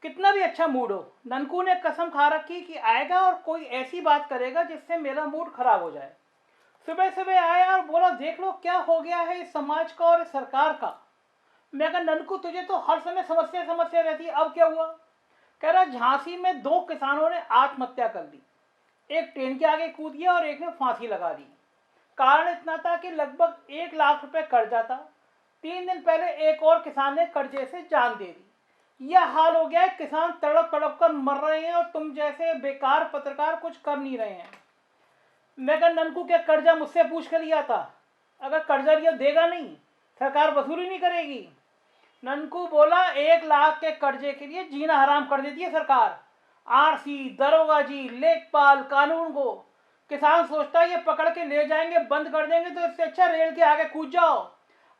कितना भी अच्छा मूड हो, ननकू ने कसम खा रखी कि आएगा और कोई ऐसी बात करेगा जिससे मेरा मूड खराब हो जाए। सुबह सुबह आया और बोला, देख लो क्या हो गया है इस समाज का और इस सरकार का। मैं कहा, ननकू तुझे तो हर समय समस्या समस्या रहती है, अब क्या हुआ? कह रहा, झांसी में 2 किसानों ने आत्महत्या कर ली। एक ट्रेन के आगे कूद गया और एक ने फांसी लगा दी। कारण इतना था कि लगभग 1 लाख रुपए कर्जा था। 3 दिन पहले एक और किसान ने कर्जे से जान दे दी। यह हाल हो गया है, किसान तड़प तड़प कर मर रहे हैं और तुम जैसे बेकार पत्रकार कुछ कर नहीं रहे हैं। मैं कहा, ननकू क्या कर्जा मुझसे पूछ कर लिया था? अगर कर्जा लिया देगा नहीं, सरकार वसूली नहीं करेगी। ननकू बोला, 1 लाख के कर्जे के लिए जीना हराम कर देती है सरकार। आरसी, दरोगा जी, लेखपाल, कानून को। किसान सोचता है ये पकड़ के ले जाएंगे, बंद कर देंगे, तो इससे अच्छा रेल के आगे कूद जाओ।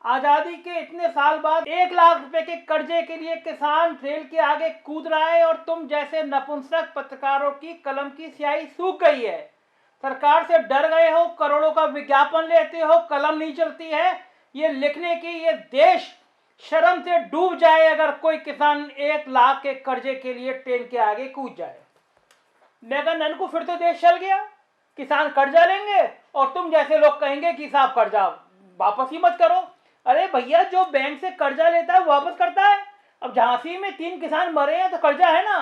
आज़ादी के इतने साल बाद 1 लाख रुपए के कर्जे के लिए किसान रेल के आगे कूद रहा है और तुम जैसे नपुंसक पत्रकारों की कलम की स्याही सूख गई है। सरकार से डर गए हो, करोड़ों का विज्ञापन लेते हो, कलम नहीं चलती है ये लिखने की। ये देश शर्म से डूब जाए अगर कोई किसान 1 लाख के कर्जे के लिए ट्रेन के आगे कूद जाए। मैं कहा, ननकू फिर तो देश चल गया। किसान कर्जा लेंगे और तुम जैसे लोग कहेंगे कि साहब कर्जा वापस ही मत करो। अरे भैया, जो बैंक से कर्जा लेता है वापस करता है। अब झांसी में 3 किसान मरे हैं तो कर्जा है ना।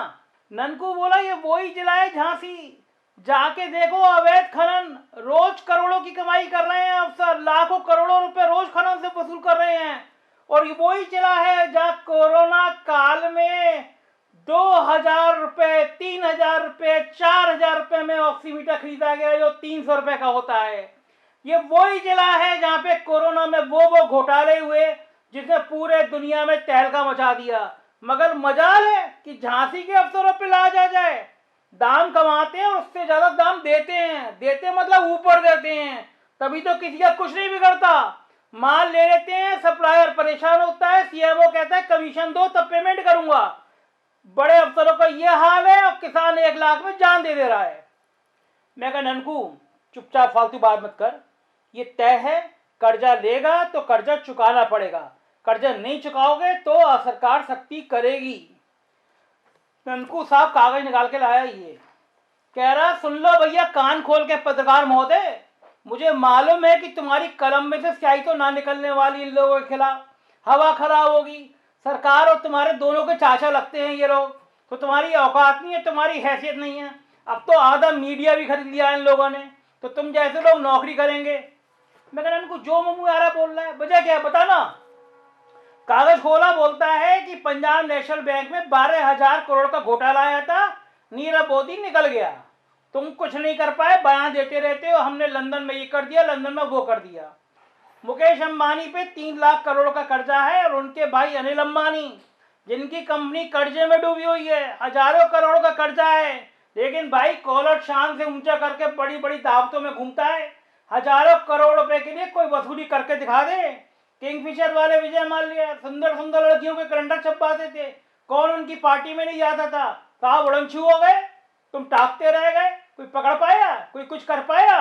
ननकू बोला, ये वही जिला है झांसी, जाके देखो अवैध खनन, रोज करोड़ों की कमाई कर रहे हैं अफसर, लाखों करोड़ों रुपए रोज खनन से वसूल कर रहे हैं। और ये वही जिला है जहां कोरोना काल में 2,000 रुपए, 3,000 रुपए, 4,000 रुपए में ऑक्सीमीटर खरीदा गया जो 300 रुपए का होता है। ये वही जिला है जहां पे कोरोना में वो घोटाले हुए जिसने पूरे दुनिया में तहलका मचा दिया। मगर मजाल है कि झांसी के अफसरों पे लाज आ जाए। दाम कमाते हैं और उससे ज्यादा दाम देते हैं। देते मतलब ऊपर देते हैं, तभी तो किसी का कुछ नहीं बिगड़ता। माल ले लेते हैं, सप्लायर परेशान होता है, सीएमओ कहता है कमीशन दो तब पेमेंट करूंगा। बड़े अफसरों का यह हाल है और किसान 1 लाख में जान दे रहा है। मैं कहा, ननकू चुपचाप फालतू बात मत कर। ये तय है, कर्जा लेगा तो कर्जा चुकाना पड़ेगा, कर्जा नहीं चुकाओगे तो सरकार सख्ती करेगी। ननकू साहब कागज निकाल के लाया, ये कह रहा, सुन लो भैया कान खोल के पत्रकार महोदय, मुझे मालूम है कि तुम्हारी कलम में से स्याही तो ना निकलने वाली इन लोगों के खिलाफ। हवा खराब होगी। सरकार और तुम्हारे दोनों के चाचा लगते हैं ये लोग, तो तुम्हारी औकात नहीं है, तुम्हारी हैसियत नहीं है। अब तो आधा मीडिया भी खरीद लिया इन लोगों ने, तो तुम जैसे लोग नौकरी करेंगे। मैं कहना, इनको जो मुंह आ रहा बोल रहा है, वजह क्या है बताना। कागज खोला, बोलता है कि पंजाब नेशनल बैंक में 12,000 करोड़ का घोटाला आया था, नीरव मोदी निकल गया, तुम कुछ नहीं कर पाए, बयान देते रहते हो हमने लंदन में ये कर दिया, लंदन में वो कर दिया। मुकेश अंबानी पे 3 लाख करोड़ का कर्जा है और उनके भाई अनिल अंबानी, जिनकी कंपनी कर्जे में डूबी हुई है, हजारों करोड़ का कर्जा है, लेकिन भाई कॉलर शान से ऊंचा करके बड़ी बड़ी दावतों में घूमता है। हजारों करोड़ रुपए के लिए कोई वसूली करके दिखा दे। किंगफिशर वाले विजय माल्या सुंदर सुंदर लड़कियों के कैलेंडर छपवाते थे, कौन उनकी पार्टी में नहीं जाता था? साहब उड़नछू हो गए, तुम टाकते रह गए, कोई पकड़ पाया, कोई कुछ कर पाया?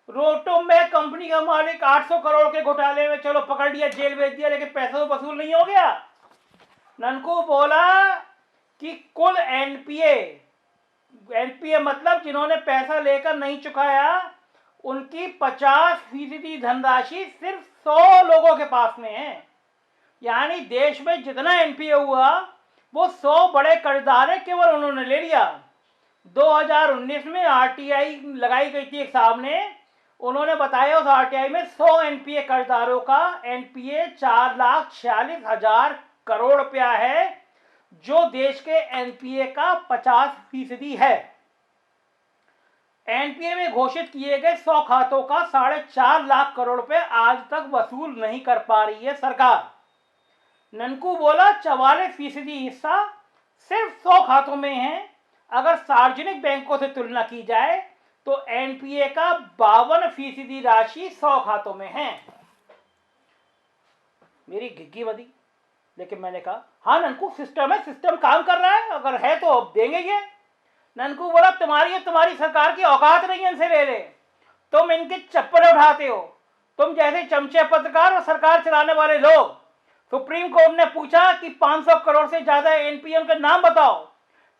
रोटो में कंपनी का मालिक 800 करोड़ के घोटाले में, चलो पकड़ लिया, जेल भेज दिया, लेकिन पैसा तो वसूल नहीं हो गया। ननकू बोला कि कुल एनपीए, एनपीए मतलब जिन्होंने पैसा लेकर नहीं चुकाया, उनकी 50% धनराशि सिर्फ 100 लोगों के पास में है। यानी देश में जितना एनपीए हुआ वो 100 बड़े कर्जदार है, केवल उन्होंने ले लिया। 2019 में आरटीआई लगाई गई थी एक साहब ने, उन्होंने बताया उस आरटीआई में 100 एनपीए कर्जदारों का एनपीए 4,46,000 करोड़ रुपया है, जो देश के एनपीए का 50% है। एनपीए में घोषित किए गए 100 खातों का 4.5 लाख करोड़ रुपए आज तक वसूल नहीं कर पा रही है सरकार। ननकू बोला, 44% हिस्सा सिर्फ 100 खातों में है। अगर सार्वजनिक बैंकों से तुलना की जाए तो एनपीए का 52% राशि 100 खातों में है। मेरी घिग्गी बदी, लेकिन मैंने कहा, हाँ ननकू सिस्टम है, सिस्टम काम कर रहा है, अगर है तो अब देंगे ये। ननकू बोला, तुम्हारी सरकार की औकात नहीं है इनसे ले ले, तुम इनके चप्पल उठाते हो। तुम जैसे चमचे पत्रकार और सरकार चलाने वाले लोग, सुप्रीम कोर्ट ने पूछा कि 500 करोड़ से ज्यादा एनपीए के नाम बताओ।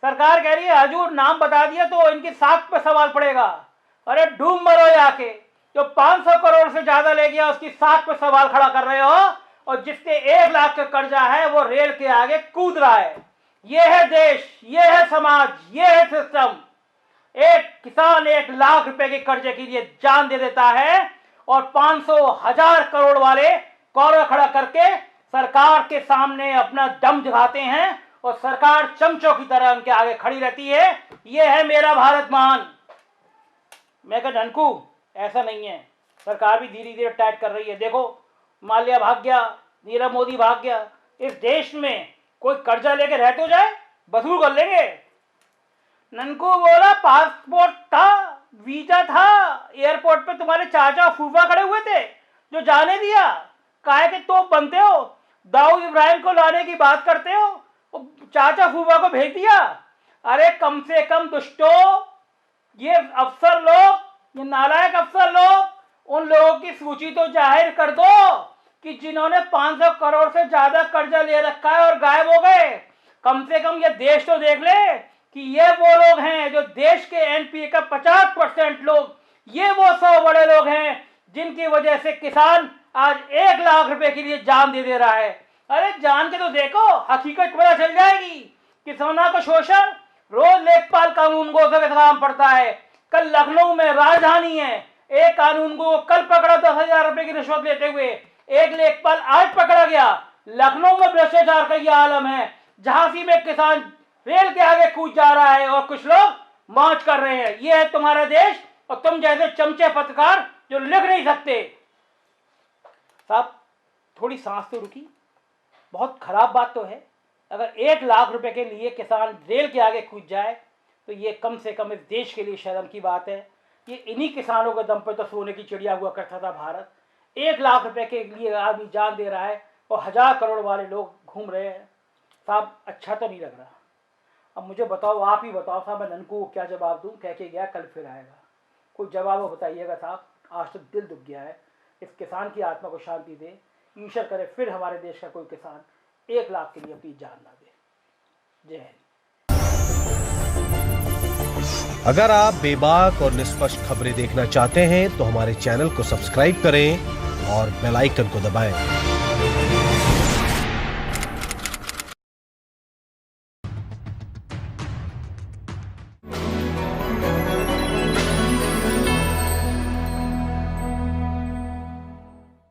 सरकार कह रही है हजूर नाम बता दिया तो इनकी साख पे सवाल पड़ेगा। अरे डूब मरो जाके, जो 500 करोड़ से ज्यादा ले गया उसकी साख पे सवाल खड़ा कर रहे हो, और जिसके 1 लाख का कर्जा है वो रेल के आगे कूद रहा है। ये है देश, ये है समाज, ये है सिस्टम। एक किसान 1 लाख रुपए के कर्जे के लिए जान दे देता है और 500,000 करोड़ वाले कौरा खड़ा करके सरकार के सामने अपना दम दिखाते हैं और सरकार चमचों की तरह उनके आगे खड़ी रहती है। ये है मेरा भारत महान। मैं कहा धनकू ऐसा नहीं है, सरकार भी धीरे धीरे टाइट कर रही है। देखो माल्या भाग गया, नीरव मोदी भाग गया, इस देश में कोई कर्जा लेके रह तो जाए, वसूल कर लेंगे। ननकू बोला पासपोर्ट था, वीजा था, एयरपोर्ट पे तुम्हारे चाचा फूफा खड़े हुए थे जो जाने दिया। काहे के तो बनते हो, दाऊद इब्राहिम को लाने की बात करते हो, चाचा फूफा को भेज दिया। अरे कम से कम दुष्टो, ये अफसर लोग, ये नालायक अफसर लोग, उन लोगों की सूची तो जाहिर कर दो कि जिन्होंने 500 करोड़ से ज्यादा कर्जा ले रखा है और गायब हो गए। कम से कम ये देश तो देख ले कि ये वो लोग हैं जो देश के एनपीए का 50% लोग, ये वो 100 बड़े लोग हैं जिनकी वजह से किसान आज 1 लाख रुपए के लिए जान दे रहा है। अरे जान के तो देखो, हकीकत पता चल जाएगी। किसानों का शोषण रोज लेखपाल कानून गो से काम पड़ता है। कल लखनऊ में राजधानी है, एक कानून को कल पकड़ा 10,000 रुपए की रिश्वत लेते हुए, एक लेखपाल आज पकड़ा गया। लखनऊ में भ्रष्टाचार का यह आलम है। झांसी में किसान रेल के आगे कूद जा रहा है और कुछ लोग मौज कर रहे हैं। यह है तुम्हारा देश और तुम जैसे चमचे पत्रकार जो लिख नहीं सकते। साहब थोड़ी सांस तो रुकी, बहुत खराब बात तो है। अगर 1 लाख रुपए के लिए किसान रेल के आगे कूद जाए तो ये कम से कम इस देश के लिए शर्म की बात है। ये इन्हीं किसानों के दम पर तो सोने की चिड़िया हुआ करता था भारत। 1 लाख रुपए के लिए आदमी जान दे रहा है और 1000 करोड़ वाले लोग घूम रहे हैं। साहब अच्छा तो नहीं लग रहा। अब मुझे बताओ, आप ही बताओ साहब, मैं ननकू को क्या जवाब दूं? कह के गया कल फिर आएगा। कोई जवाब हो बताइएगा साहब। आज तो दिल दुख गया है। इस किसान की आत्मा को शांति दे ईश्वर करे, फिर हमारे देश का कोई किसान 1 लाख के लिए अपनी जान ना दे। जय हिंद। अगर आप बेबाक और निष्पक्ष खबरें देखना चाहते हैं तो हमारे चैनल को सब्सक्राइब करें और बेल आइकन को दबाएं।